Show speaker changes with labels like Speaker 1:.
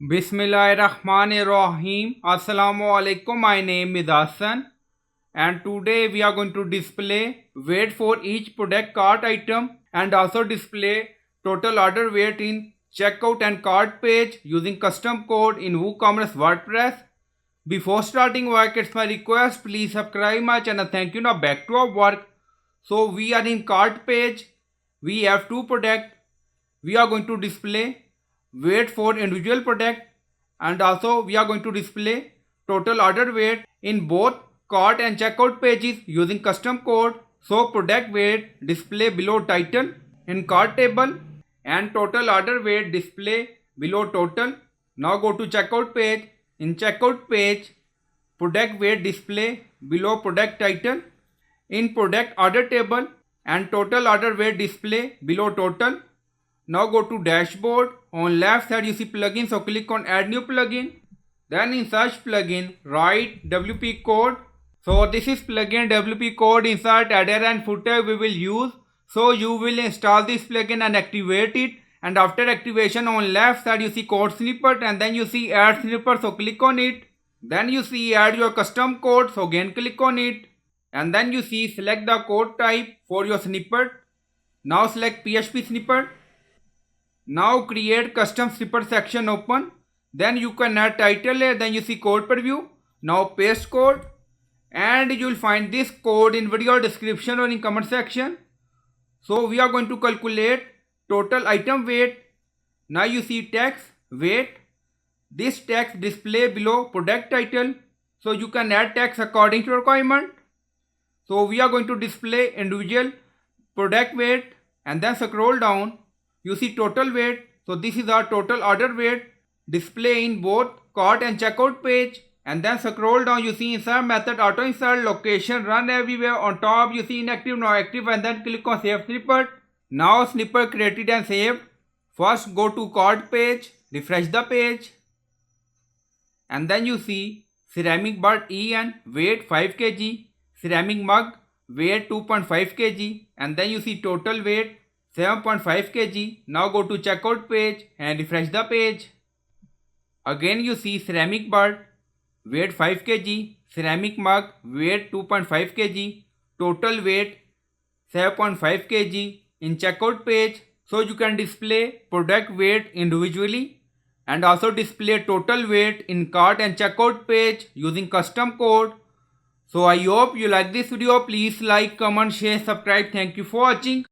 Speaker 1: Bismillahirrahmanirrahim. Assalamu alaikum. My name is Hassan, and today we are going to display weight for each product cart item and also display total order weight in checkout and cart page using custom code in WooCommerce WordPress. Before starting work, it's my request, please subscribe my channel. Thank you. Now back to our work. So we are in cart page. We have two products. We are going to display weight for individual product, and also we are going to display total order weight in both cart and checkout pages using custom code. So product weight display below title in cart table and total order weight display below total. Now go to checkout page. In checkout page, product weight display below product title in product order table and total order weight display below total. Now go to dashboard. On left side you see plugin, so click on add new plugin. Then in search plugin write WP code. So this is plugin WP code. Insert header and footer we will use. So you will install this plugin and activate it. And after activation, on left side you see code snippet, and then you see add snippet, so click on it. Then you see add your custom code, so again click on it. And then you see select the code type for your snippet. Now select PHP snippet. Now create custom snippet section open. Then you can add title here. Then you see code preview. Now paste code, and you will find this code in video description or in comment section. So we are going to calculate total item weight. Now you see text weight. This text display below product title. So you can add text according to requirement. So we are going to display individual product weight, and then scroll down. You see total weight. So this is our total order weight display in both cart and checkout page. And then scroll down, you see insert method, auto insert, location, run everywhere. On top you see inactive, now active, and then click on save snippet. Now snippet created and saved. First go to cart page, refresh the page, and then you see ceramic bird EN weight 5 kg, ceramic mug weight 2.5 kg, and then you see total weight 7.5 kg. Now go to checkout page and refresh the page. Again you see ceramic bird weight 5 kg, ceramic mug weight 2.5 kg, total weight 7.5 kg in checkout page. So you can display product weight individually and also display total weight in cart and checkout page using custom code. So I hope you like this video. Please like, comment, share, subscribe. Thank you for watching.